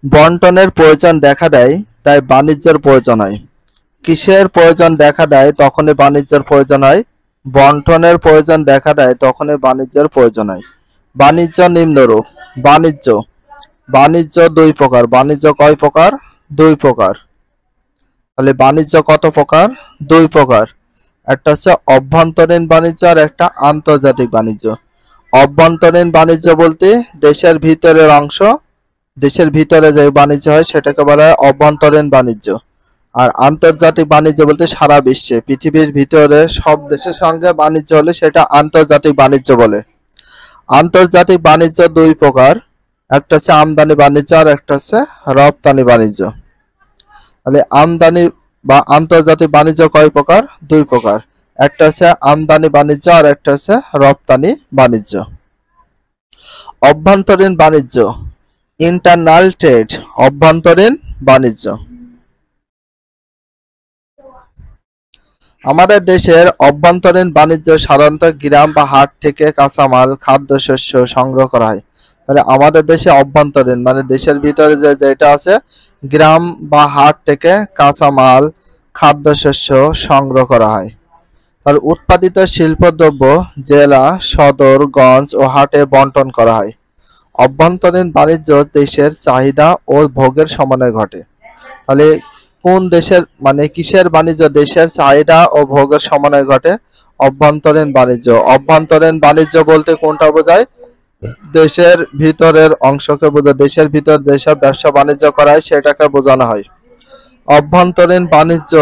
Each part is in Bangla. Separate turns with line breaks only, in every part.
বন্টনের প্রয়োজন দেখা দেয়, তাই বাণিজ্যের প্রয়োজন হয়। কিসের প্রয়োজন দেখা দেয় তখনই বাণিজ্যের প্রয়োজন হয়? বন্টনের প্রয়োজন দেখা দেয় তখনই বাণিজ্যের প্রয়োজন হয়। বাণিজ্য নিম্নরূপ। বাণিজ্য বাণিজ্য দুই প্রকার। বাণিজ্য কয় প্রকার? দুই প্রকার। তাহলে বাণিজ্য কত প্রকার? দুই প্রকার। একটা হচ্ছে অভ্যন্তরীণ বাণিজ্য আর একটা আন্তর্জাতিক বাণিজ্য। অভ্যন্তরীণ বাণিজ্য বলতে দেশের ভিতরের অংশ, দেশের ভিতরে যে বাণিজ্য হয় সেটাকে বলা হয় অভ্যন্তরীণ বাণিজ্য। আর আন্তর্জাতিক বাণিজ্য বলতে সারা বিশ্বে পৃথিবীর ভিতরে সব দেশের সঙ্গে বাণিজ্য হলে সেটা আন্তর্জাতিক বাণিজ্য বলে। আন্তর্জাতিক বাণিজ্য দুই প্রকার। একটা হচ্ছে আমদানি বাণিজ্য আর একটা হচ্ছে রপ্তানি বাণিজ্য। তাহলে আমদানি বা আন্তর্জাতিক বাণিজ্য কয় প্রকার? দুই প্রকার। একটা হচ্ছে আমদানি বাণিজ্য আর একটা হচ্ছে রপ্তানি বাণিজ্য। অভ্যন্তরীণ বাণিজ্য, ইন্টারনাল ট্রেড। অভ্যন্তরীণ বাণিজ্য। আমাদের দেশের অভ্যন্তরীণ বাণিজ্য সাধারণত গ্রাম বা হাট থেকে কাঁচামাল, খাদ্যশস্য সংগ্রহ করা হয়। তাহলে আমাদের দেশে অভ্যন্তরীণ মানে দেশের ভিতরে যেটা আছে, গ্রাম বা হাট থেকে কাঁচামাল, খাদ্যশস্য সংগ্রহ করা হয়। তাহলে উৎপাদিত শিল্পদ্রব্য জেলা, সদর, গঞ্জ ও হাটে বন্টন করা হয়। অভ্যন্তরীণ বাণিজ্য দেশের চাহিদা ও ভোগের সমন্বয়ে ঘটে। তাহলে কোন দেশের মানে কিসের বাণিজ্য? দেশের চাহিদা ও ভোগের সমন্বয়ে ঘটে। অভ্যন্তরীণ বাণিজ্য। অভ্যন্তরীণ বাণিজ্য বলতে কোনটা বোঝায়? দেশের ভিতরের অংশকে বোঝায়। দেশের ভিতর যেসব ব্যবসা বাণিজ্য করা হয় সেটাকে বোঝানো হয় অভ্যন্তরীণ বাণিজ্য।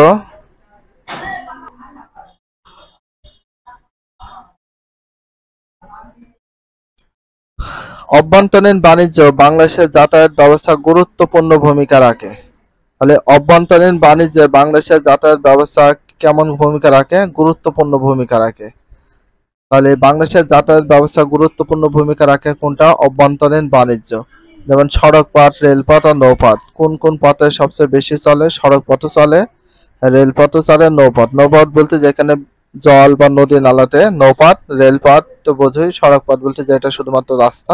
অভ্যন্তরীণ বাণিজ্য বাংলাদেশের যাতায়াত ব্যবস্থা গুরুত্বপূর্ণ ভূমিকা রাখে। তাহলে অভ্যন্তরীণ বাণিজ্যে বাংলাদেশের যাতায়াত ব্যবস্থা কেমন ভূমিকা রাখে? গুরুত্বপূর্ণ ভূমিকা রাখে। তাহলে বাংলাদেশের যাতায়াত ব্যবস্থা গুরুত্বপূর্ণ ভূমিকা রাখে কোনটা? অভ্যন্তরীণ বাণিজ্য। যেমন সড়ক পথ, রেলপথ আর নৌপথ। কোন কোন পথে সবচেয়ে বেশি চলে? সড়ক পথ চলে, রেলপথ চলে, নৌপথ। নৌপথ বলতে যেখানে জল বা নদী নালাতে নৌপথ। রেলপথ তো বোঝোই, সড়ক পথ বলতে যেটা শুধুমাত্র রাস্তা।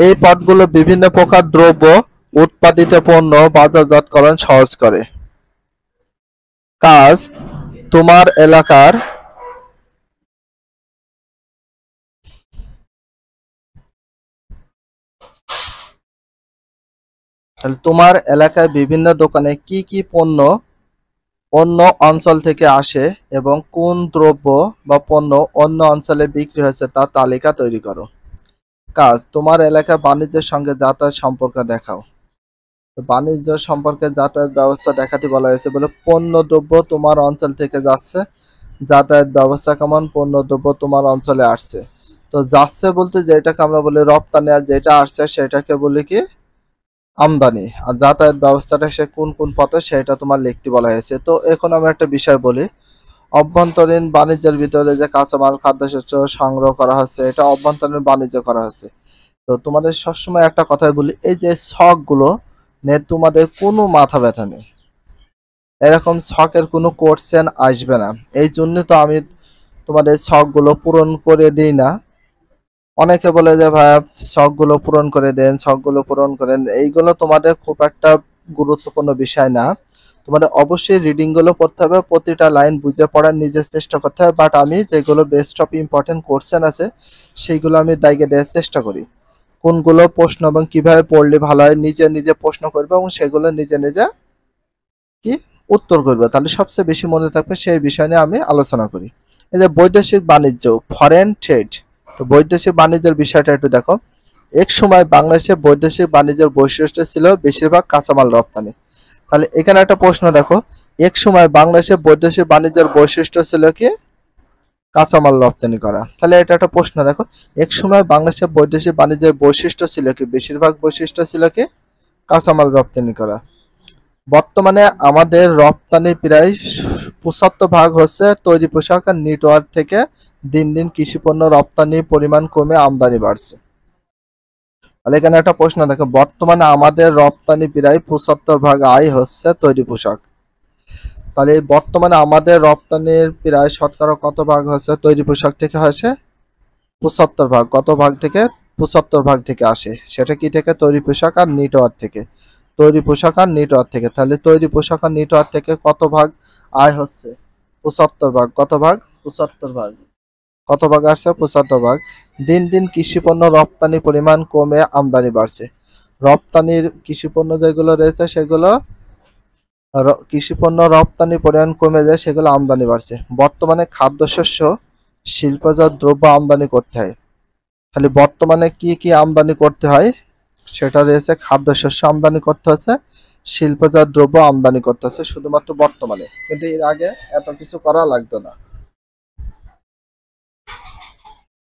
এই পথগুলো বিভিন্ন প্রকার দ্রব্য, উৎপাদিত পণ্য বাজারজাতকরণ সহজ করে। কাজ তোমার এলাকার তোমার এলাকায় বিভিন্ন দোকানে কি কি পণ্য অন্য অঞ্চল থেকে আসে এবং কোন দ্রব্য বা পণ্য অন্য অঞ্চলে বিক্রি হয়েছে তার তালিকা তৈরি করো। কাজ তোমার এলাকায় বাণিজ্যের সঙ্গে যাতায়াত সম্পর্ক দেখাও। তো বাণিজ্য সম্পর্কে যাতায়াত ব্যবস্থা দেখাতে বলা হয়েছে। বলে পণ্য দ্রব্য তোমার অঞ্চল থেকে যাচ্ছে, যাতায়াত ব্যবস্থা কেমন? পণ্য দ্রব্য তোমার অঞ্চলে আসছে। তো যাচ্ছে বলতে যেটাকে আমরা বলি রপ্তানি, আর যেটা আসছে সেটাকে বলি কি? আমদানি। আর যাতায়াত ব্যবস্থাটা সে কোন কোন পথে সেটা তোমার লিখতে বলা হয়েছে। তো এখন আমি একটা বিষয় বলি, অভ্যন্তরীণ বাণিজ্যের ভিতরে যে কাঁচামাল, খাদ্যশস্য সংগ্রহ করা হচ্ছে এটা অভ্যন্তরীণ বাণিজ্য করা হচ্ছে। তো তোমাদের সবসময় একটা কথাই বলি, এই যে ছকগুলো নিয়ে তোমাদের কোনো মাথা ব্যথা নেই। এরকম ছকের কোনো কোশ্চেন আসবে না। এই জন্য তো আমি তোমাদের ছকগুলো পূরণ করে দিই না। অনেকে বলে যে ভাইয়া ছকগুলো পূরণ করে দেন, ছকগুলো পূরণ করেন। এইগুলো তোমাদের খুব একটা গুরুত্বপূর্ণ বিষয় না। তোমাদের অবশ্যই রিডিং গুলো পড়তে হবে, প্রতিটা লাইন বুঝে পড়ার নিজের চেষ্টা করতে হবে। বাট আমি যেগুলো বেস্ট অফ ইম্পর্টেন্ট কোশ্চেন আছে সেইগুলো আমি দাইগে দেওয়ার চেষ্টা করি। কোনগুলো প্রশ্ন এবং কিভাবে পড়লে ভালো হয় নিজে নিজে প্রশ্ন করবে এবং সেগুলো নিজে নিজে কি উত্তর করবে, তাহলে সবচেয়ে বেশি মনে থাকবে। সেই বিষয় নিয়ে আমি আলোচনা করি। এই যে বৈদেশিক বাণিজ্য, ফরেন ট্রেড। তো বৈদেশিক বাণিজ্যের বিষয়টা একটু দেখো। এক সময় বাংলাদেশে বৈদেশিক বাণিজ্যের বৈশিষ্ট্য ছিল বেশিরভাগ কাঁচামাল রপ্তানি। তাহলে এখানে একটা প্রশ্ন দেখো, এক সময় বাংলাদেশে বৈদেশিক বাণিজ্যের বৈশিষ্ট্য ছিল কি? কাঁচামাল রপ্তানি করা। তাহলে এটা একটা প্রশ্ন দেখো, এক সময় বাংলাদেশে বৈদেশিক বাণিজ্যের বৈশিষ্ট্য ছিল কি? বেশিরভাগ বৈশিষ্ট্য ছিল কি? কাঁচামাল রপ্তানি করা। বর্তমানে আমাদের রপ্তানি প্রায় ৭৫% হচ্ছে তৈরি পোশাক আর নেটওয়ার্ক থেকে। দিন দিন কৃষিপণ্য রপ্তানি পরিমাণ কমে আমদানি বাড়ছে। তাহলে এখানে একটা প্রশ্ন দেখো, বর্তমানে আমাদের রপ্তানি প্রায় ৭৫% আয় হচ্ছে তৈরি পোশাক। তাহলে বর্তমানে আমাদের রপ্তানির প্রায় শতকরা কত ভাগ হচ্ছে তৈরি পোশাক থেকে? হয়েছে ৭৫%। কত ভাগ থেকে? 75% থেকে আসে। সেটা কি থেকে? তৈরি পোশাক আর নেটওয়ার্ক থেকে। তৈরি পোশাক আর নেটওয়ার্ক থেকে। তাহলে তৈরি পোশাক আর নেটওয়ার্ক থেকে কত ভাগ আয় হচ্ছে? 75 ভাগ। কত ভাগ? 75 ভাগ। কত ভাগ আসছে? 75 ভাগ। দিন দিন কৃষি পণ্য রপ্তানি পরিমাণ কমে আমদানি বাড়ছে। রপ্তানির কৃষি পণ্য যেগুলো রয়েছে সেগুলো কৃষি পণ্য রপ্তানি পরিমাণ কমে যায়, সেগুলো আমদানি বাড়ছে। বর্তমানে খাদ্যশস্য শিল্পজাত দ্রব্য আমদানি করতে হয়। খালি বর্তমানে কি কি আমদানি করতে হয় সেটা রয়েছে, খাদ্যশস্য আমদানি করতে হচ্ছে, শিল্পজাত দ্রব্য আমদানি করতে হচ্ছে শুধুমাত্র বর্তমানে, কিন্তু এর আগে এত কিছু করা লাগতো না।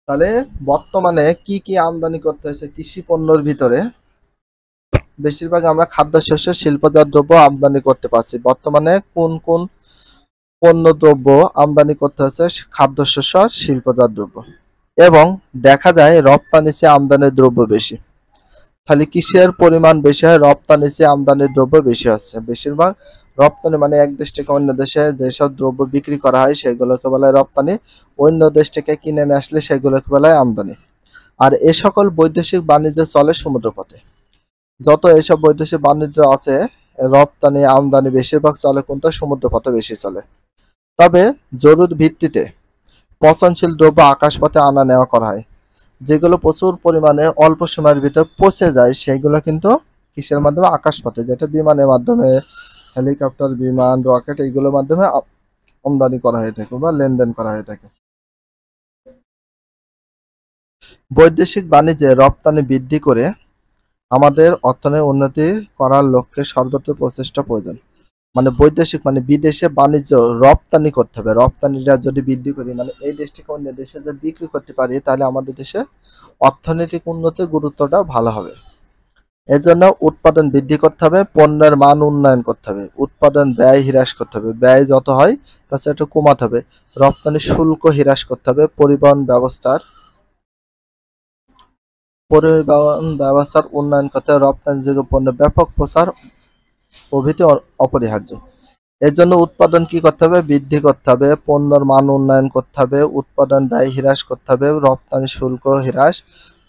তাহলে বর্তমানে কি কি আমদানি করতে হচ্ছে কৃষি পণ্যের ভিতরে? বেশিরভাগ আমরা খাদ্যশস্য শিল্পজাত দ্রব্য আমদানি করতে পারছি। বর্তমানে কোন কোন পণ্য দ্রব্য আমদানি করতে হচ্ছে? খাদ্যশস্য আর শিল্পজাত দ্রব্য। এবং দেখা যায় রপ্তানির চেয়ে আমদানির দ্রব্য বেশি। খালি কৃষির পরিমাণ বেশি হয়, রপ্তানির চেয়ে আমদানির দ্রব্য বেশি হচ্ছে। বেশিরভাগ রপ্তানি মানে এক দেশ থেকে অন্য দেশে যেসব দ্রব্য বিক্রি করা হয় সেগুলোকে বলা হয় রপ্তানি, অন্য দেশ থেকে কিনে নিয়ে আসলে সেগুলোকে বলা হয় আমদানি। আর এ সকল বৈদেশিক বাণিজ্য চলে সমুদ্রপথে। যত এসব বৈদেশিক বাণিজ্য আছে, রপ্তানি আমদানি বেশিরভাগ চলে কোনটা? সমুদ্রপথে বেশি চলে। তবে জরুরি ভিত্তিতে পচনশীল দ্রব্য আকাশপথে আনা নেওয়া করা হয়। যেগুলো প্রচুর পরিমাণে অল্প সময়ের ভিতর পচে যায় সেগুলো কিন্তু কিসের মাধ্যমে? আকাশপথে, যেটা বিমানের মাধ্যমে, হেলিকপ্টার, বিমান, রকেট এইগুলোর মাধ্যমে আমদানি করা হয়ে থাকে বা লেনদেন করা হয়ে থাকে। বৈদেশিক বাণিজ্যে রপ্তানি বৃদ্ধি করে আমাদের অর্থনীতির উন্নতি করার লক্ষ্যে সর্বোচ্চ প্রচেষ্টা প্রয়োজন। মানে বৈদেশিক মানে বিদেশে বাণিজ্য রপ্তানি করতে হবে। রপ্তানিটা যদি বৃদ্ধি করি মানে এই দেশ থেকে অন্য দেশে যদি বিক্রি করতে পারি তাহলে আমাদের দেশে অর্থনৈতিক উন্নতির গুরুত্বটা ভালো হবে। এজন্য উৎপাদন বৃদ্ধি করতে হবে, পণ্যের মান উন্নয়ন করতে হবে, উৎপাদন ব্যয় হ্রাস করতে হবে, ব্যয় যত হয় তার চেয়ে একটু কমাতে হবে, রপ্তানি শুল্ক হ্রাস করতে হবে, পরিবহন ব্যবস্থার উন্নয়ন করতে হবে, রপ্তানিযোগ্য পণ্যের ব্যাপক প্রচার প্রভৃতি অপরিহার্য। এর জন্য উৎপাদন কি করতে হবে? বৃদ্ধি করতে হবে, পণ্যের মান উন্নয়ন করতে হবে, উৎপাদন ব্যয় হ্রাস করতে হবে, রপ্তানি শুল্ক হ্রাস,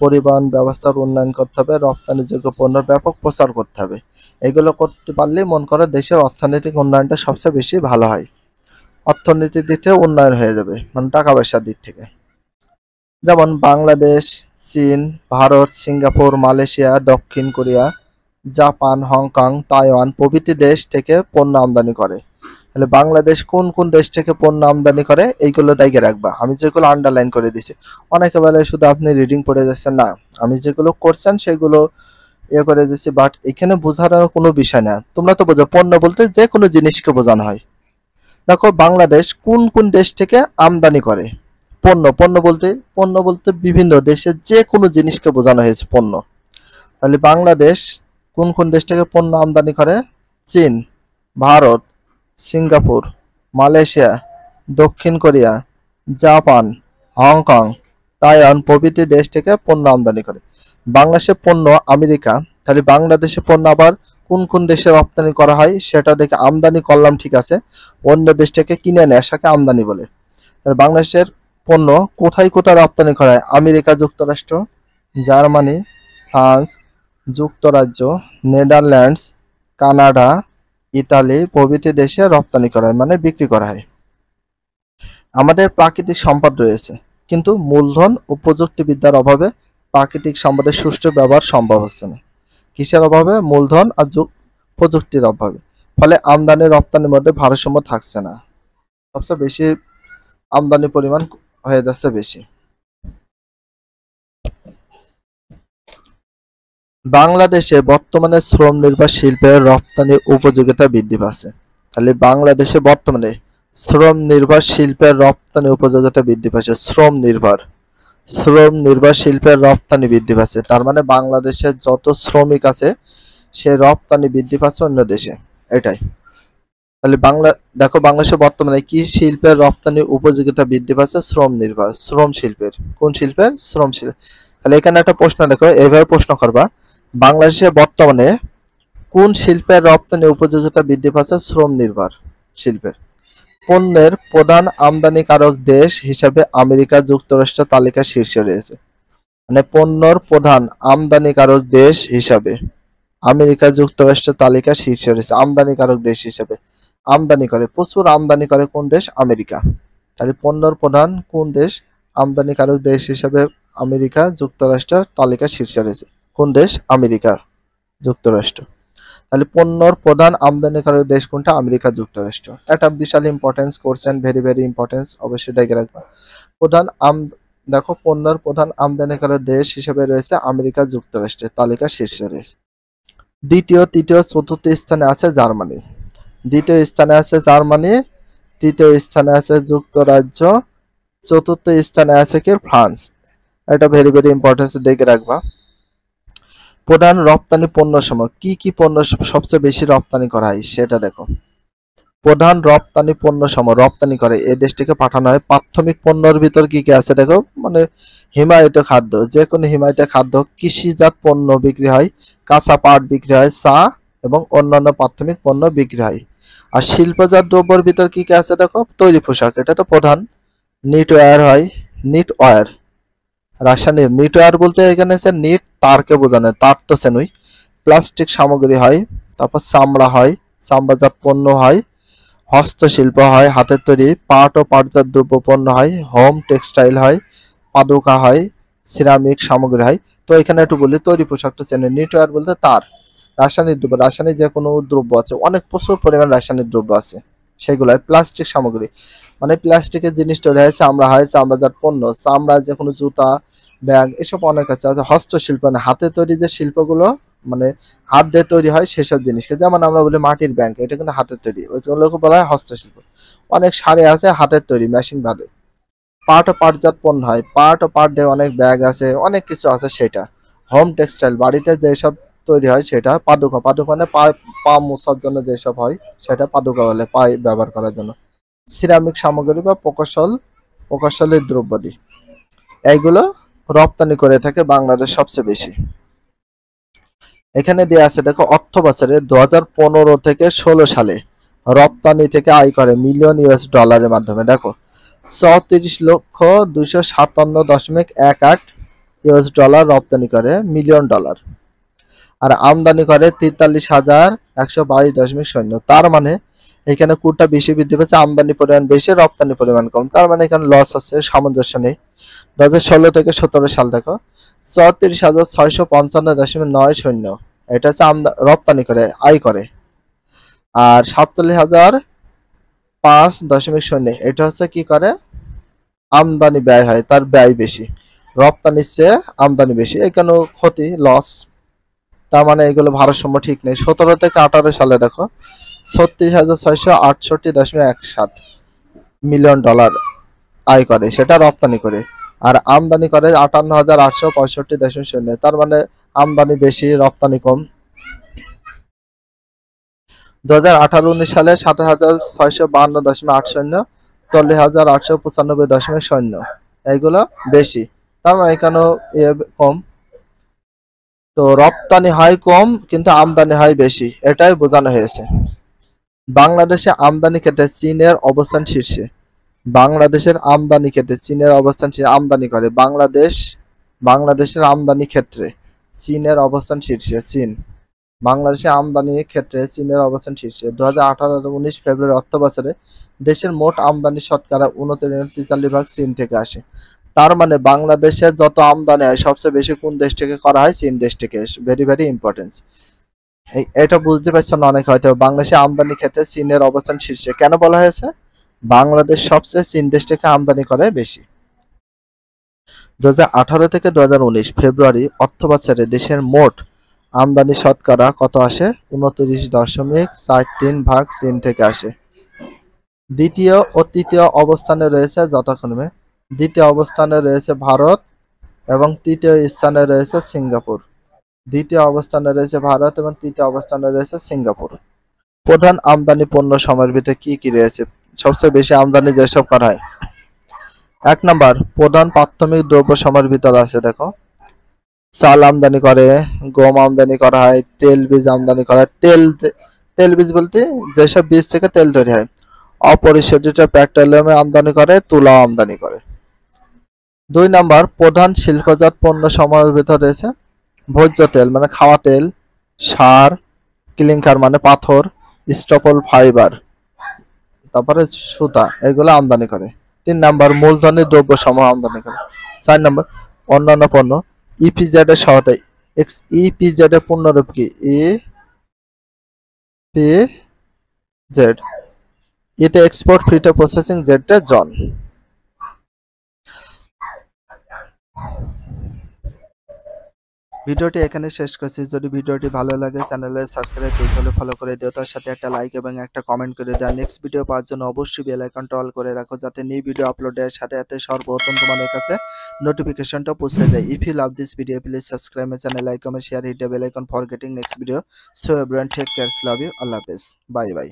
পরিবহন ব্যবস্থার উন্নয়ন করতে হবে, রপ্তানিযোগ্য পণ্যের ব্যাপক প্রচার করতে হবে। এগুলো করতে পারলে মন করে দেশের অর্থনৈতিক উন্নয়নটা সবচেয়ে বেশি ভালো হয়। অর্থনীতির দিক থেকে উন্নয়ন হয়ে যাবে, মানে টাকা পয়সার দিক থেকে। যেমন বাংলাদেশ, চীন, ভারত, সিঙ্গাপুর, মালয়েশিয়া, দক্ষিণ কোরিয়া, জাপান, হংকং, তাইওয়ান প্রভৃতি দেশ থেকে পণ্য আমদানি করে। তাহলে বাংলাদেশ কোন কোন দেশ থেকে পণ্য আমদানি করে এইগুলো দায়িত্বে রাখবা। আমি যেগুলো আন্ডারলাইন করে দিছি, অনেকে বলে শুধু আপনি রিডিং পড়ে যাচ্ছেন, না আমি যেগুলো করছেন সেগুলো করে দিচ্ছি, বাট এখানে বোঝার কোনো বিষয় না। তোমরা তো বোঝো পণ্য বলতে যে কোনো জিনিসকে বোঝানো হয়। দেখো বাংলাদেশ কোন কোন দেশ থেকে আমদানি করে পণ্য? পণ্য বলতে বিভিন্ন দেশের যে কোনো জিনিসকে বোঝানো হয়েছে পণ্য। তাহলে বাংলাদেশ কোন কোন দেশ থেকে পণ্য আমদানি করে? চীন, ভারত, সিঙ্গাপুর, মালয়েশিয়া, দক্ষিণ কোরিয়া, জাপান, হংকং, তাইওয়ান প্রভৃতি দেশ থেকে পণ্য আমদানি করে। বাংলাদেশের পণ্য আমেরিকা। তাহলে বাংলাদেশের পণ্য আবার কোন কোন দেশে রপ্তানি করা হয় সেটা দেখে আমদানি করলাম, ঠিক আছে, অন্য দেশ থেকে কিনে নেয় সেটাকে আমদানি বলে। তাহলে বাংলাদেশের পণ্য কোথায় কোথায় রপ্তানি করা হয়? আমেরিকা যুক্তরাষ্ট্র, জার্মানি, ফ্রান্স, যুক্তরাজ্য, নেদারল্যান্ডস, কানাডা, ইতালি প্রভৃতি দেশে রপ্তানি করা হয়, মানে বিক্রি করা হয়। আমাদের প্রাকৃতিক সম্পদ রয়েছে, কিন্তু মূলধন ও প্রযুক্তিবিদ্যার অভাবে প্রাকৃতিক সম্পদের সুষ্ঠু ব্যবহার সম্ভব হচ্ছে না। কিসের অভাবে? মূলধন আর প্রযুক্তির অভাবে। ফলে আমদানি রপ্তানির মধ্যে ভারসাম্য থাকছে না, সবচেয়ে বেশি আমদানি পরিমাণ হয়ে যাচ্ছে বেশি। বাংলাদেশে বর্তমানে শ্রম নির্ভর শিল্পের রপ্তানি উপযোগিতা বৃদ্ধি পাচ্ছে। তাহলে বাংলাদেশে বর্তমানে শ্রম নির্ভর শিল্পের রপ্তানি উপযোগিতা বৃদ্ধি পাচ্ছে। শ্রম নির্ভর শিল্পের রপ্তানি বৃদ্ধি পাচ্ছে, তার মানে বাংলাদেশের যত শ্রমিক আছে সে রপ্তানি বৃদ্ধি পাচ্ছে অন্য দেশে, এটাই। তাহলে দেখো বাংলাদেশে বর্তমানে কি শিল্পের রপ্তানি উপযোগিতা বৃদ্ধি পাচ্ছে? শ্রম শিল্পের। কোন শিল্পের? শ্রম শিল্প। তাহলে এখানে একটা প্রশ্ন দেখো, এভাবে প্রশ্ন করবা, বাংলাদেশে বর্তমানে কোন শিল্পের রপ্তানি উপযোগিতা বৃদ্ধি পাচ্ছে? শ্রম নির্ভর শিল্পের। পণ্যের প্রধান আমদানিকারক দেশ হিসাবে আমেরিকা যুক্তরাষ্ট্র তালিকার শীর্ষে রয়েছে। মানে পণ্যর প্রধান আমদানিকারক দেশ হিসাবে আমেরিকা যুক্তরাষ্ট্রের তালিকা শীর্ষে রয়েছে আমদানিকারক দেশ হিসেবে। আমদানি করে, প্রচুর আমদানি করে কোন দেশ? আমেরিকা। তাহলে পণ্যর প্রধান কোন দেশ? আমদানিকারক দেশ হিসেবে আমেরিকা যুক্তরাষ্ট্র তালিকা শীর্ষে রয়েছে। কোন দেশ? আমেরিকা যুক্তরাষ্ট্র। তাহলে পণ্যর প্রধান আমদানিকারক দেশ কোনটা? আমেরিকা যুক্তরাষ্ট্র। একটা বিশাল importance question, very very importance, অবশ্যই দেখে রাখবা। প্রধান দেখো পণ্যর প্রধান আমদানিকারক দেশ হিসেবে রয়েছে আমেরিকা যুক্তরাষ্ট্রের তালিকা শীর্ষে রয়েছে। দ্বিতীয়, তৃতীয়, চতুর্থ স্থানে আছে জার্মানি। দ্বিতীয় স্থানে আছে জার্মানি, তৃতীয় স্থানে আছে যুক্তরাজ্য, চতুর্থ স্থানে আছে কি? ফ্রান্স। এটা ভেরি ভেরি ইম্পর্টেন্স, দেখে রাখবা। প্রধান রপ্তানি পণ্য সমূহ, কি কি পণ্য সবচেয়ে বেশি রপ্তানি করা হয় সেটা দেখো। প্রধান রপ্তানি পণ্য সমূহ রপ্তানি করে এই দেশটিকে পাঠানো হয়। প্রাথমিক পণ্যের ভিতর কি কি আছে দেখো, মানে হিমায়িত খাদ্য, যে কোনো হিমায়িত খাদ্য, কৃষিজাত পণ্য বিক্রি হয়, কাঁচা পাট বিক্রি হয়, চা এবং অন্যান্য প্রাথমিক পণ্য বিক্রি হয়। আর শিল্পজাত দ্রব্যের ভিতর কি কি আছে দেখো, তৈরি পোশাক, এটা তো প্রধান। নিট ওয়্যার হয়, নিট ওয়্যার। রাসায়নিক নিট ওয়্যার বলতে এখানে আছে নিট তারকে বোঝানো, তার তো চেনই। প্লাস্টিক সামগ্রী হয়, তারপর চামড়া হয়, চামড়াজাত পণ্য হয়, হস্তশিল্প হয়, হাতের তৈরি, পাট ও পাটজাত দ্রব্য পণ্য হয়, হোম টেক্সটাইল হয়, পাদুকা হয়, সিরামিক সামগ্রী হয়। তো এখানে একটু বলি, তৈরি পোশাকটা চেনে। নিটওয়্যার বলতে তার। রাসায়নিক দ্রব্য, রাসায়নিক যে কোনো দ্রব্য আছে, অনেক প্রচুর পরিমাণ রাসায়নিক দ্রব্য আছে, সেগুলো হয়। প্লাস্টিক সামগ্রী মানে প্লাস্টিকের জিনিস তৈরি হয়, চামড়া হয়, চামড়াজাত পণ্য, চামড়া যে কোনো জুতা, ব্যাগ, এসব অনেক আছে। হস্তশিল্প মানে হাতে তৈরি যে শিল্পগুলো, মানে হাত দিয়ে তৈরি হয় সেসব জিনিসকে, যেমন আমরা বলি মাটির ব্যাংক, এটা কিন্তু হাতের তৈরি, ওইগুলোকে বলা হয় হস্তশিল্প। অনেক শাড়ি আছে হাতের তৈরি, মেশিন বাদে। পাট ও পাটজাত পণ্য হয়, পাট ও পাট দিয়ে অনেক ব্যাগ আছে, অনেক কিছু আছে সেটা। হোম টেক্সটাইল বাড়িতে যেসব তৈরি হয় সেটা। পাদুকা, পাদুকা মানে পা মোছার জন্য যেসব হয় সেটা পাদুকা বলে, পায়ে ব্যবহার করার জন্য। সিরামিক সামগ্রী বা প্রকৌশলের দ্রব্যাদি, এইগুলো রপ্তানি করে থাকে বাংলাদেশ সবচেয়ে বেশি। এখানে দেয়া আছে দেখো, অর্থ বছরে 2015 থেকে 16 সালে রপ্তানি থেকে আয় করে মিলিয়ন ইউএস ডলারের মাধ্যমে। দেখো 34,257.18 ইউএস ডলার রপ্তানি করে, মিলিয়ন ডলার। আর আমদানি করে 43,122.0। তার মানে এখানে কোনটা বেশি বৃদ্ধি পেয়েছে? আমদানি পরিমাণ বেশি, রপ্তানি পরিমাণ কম। তার মানে এখানে লস আছে, সামঞ্জস্য নেই। 2016 থেকে 17 সাল দেখো, 34,655.90, এটা হচ্ছে রপ্তানি করে, আয় করে। আর 47,005.0, এটা হচ্ছে কি করে? আমদানি ব্যয় হয়, তার ব্যয় বেশি। রপ্তানির চেয়ে আমদানি বেশি, এখানেও ক্ষতি, লস। তার মানে এগুলো ভারসাম্য ঠিক নেই। 17 থেকে 18 সালে দেখো 36,668.17 মিলিয়ন ডলার আয় করে, সেটা রপ্তানি করে। আর আমদানি করে 58,865.0। তার মানে আমদানি বেশি, রপ্তানি কম। 2018-19 সালে 27,652.80, 40,895.0, এইগুলো বেশি। তার মানে এখানেও কম। তো রপ্তানি হয় কম কিন্তু আমদানি হয় বেশি, এটাই বোঝানো হয়েছে। বাংলাদেশে আমদানি ক্ষেত্রে চীনের অবস্থান শীর্ষে। বাংলাদেশের আমদানি ক্ষেত্রে চীনের অবস্থান শীর্ষে। আমদানি করে বাংলাদেশের আমদানি ক্ষেত্রে চীনের অবস্থান শীর্ষে। চীন বাংলাদেশে আমদানির ক্ষেত্রে চীনের অবস্থান শীর্ষে। 2018-19 ফেব্রুয়ারি অর্থ বছরে দেশের মোট আমদানি শতকরা 43% চীন থেকে আসে। তার মানে বাংলাদেশে যত আমদানি হয় সবচেয়ে বেশি কোন দেশ থেকে করা হয়? চীন দেশ থেকে। ভেরি ভেরি ইম্পর্টেন্স, এটা বুঝতে পারছেন না অনেক হয়তো। বাংলাদেশে আমদানি ক্ষেত্রে চীনের অবস্থান শীর্ষে কেন বলা হয়েছে? বাংলাদেশ সবচেয়ে চীন দেশ থেকে আমদানি করে বেশি। 2018 থেকে 2019 ফেব্রুয়ারি অর্থ বছরে দেশের মোট আমদানি শতকরা কত আসে? 29.43% চীন থেকে আসে। দ্বিতীয় ও তৃতীয় অবস্থানে রয়েছে যথাক্রমে, দ্বিতীয় অবস্থানে রয়েছে ভারত এবং তৃতীয় স্থানে রয়েছে সিঙ্গাপুর। দ্বিতীয় অবস্থানে রয়েছে ভারত এবং তৃতীয় অবস্থানে রয়েছে সিঙ্গাপুর। প্রধান আমদানি পণ্য সময়ের ভিতরে কি কি রয়েছে? সবচেয়ে বেশি আমদানি যেসব করা হয়, 1 নাম্বার প্রধান প্রাথমিক দ্রব্য সময়ের ভিতরে আছে দেখো, চাল আমদানি করে, গম আমদানি করা হয়, তেল বীজ আমদানি করা হয়। তেল বীজ বলতে যেসব বীজ থেকে তেল তৈরি হয়। অপরিশোধিত পেট্রোলিয়াম আমদানি করে, তুলা আমদানি করে। 2 নাম্বার প্রধান শিল্পজাত পণ্য সমূহের ভিতর রয়েছে ভোজ্য তেল মানে খাওয়া তেল, সার, ক্লিংকার মানে পাথর, স্টপল ফাইবার, তারপরে সুতা, এগুলো আমদানি করে। 3 নাম্বার মূলধনী দ্রব্য সমূহ আমদানি করে। 4 নাম্বার অন্যান্য পণ্য ইপিজেড এর সহায়তায়। ইপিজেড এর পূর্ণরূপ কি? ইপিজেড, এতে এক্সপোর্ট ফিড প্রসেসিং, জেড এ জন। ভিডিওটি এখানে শেষ করছি। যদি ভিডিওটি ভালো লাগে চ্যানেলে সাবস্ক্রাইব করতে হলে ফলো করে দিও, তার সাথে একটা লাইক এবং একটা কমেন্ট করে দাও। নেক্সট ভিডিও পাওয়ার জন্য অবশ্যই বেল আইকনটা অল করে রাখো, যাতে নিউ ভিডিও আপলোডের সাথে সাথে সর্বপ্রথম তোমাদের কাছে নোটিফিকেশনটা পৌঁছে যায়। If you love this video please subscribe my channel, like, comment, share, hit the bell icon for getting next video. So everyone take care, love you, আল্লাহ হাফেজ, বাই বাই।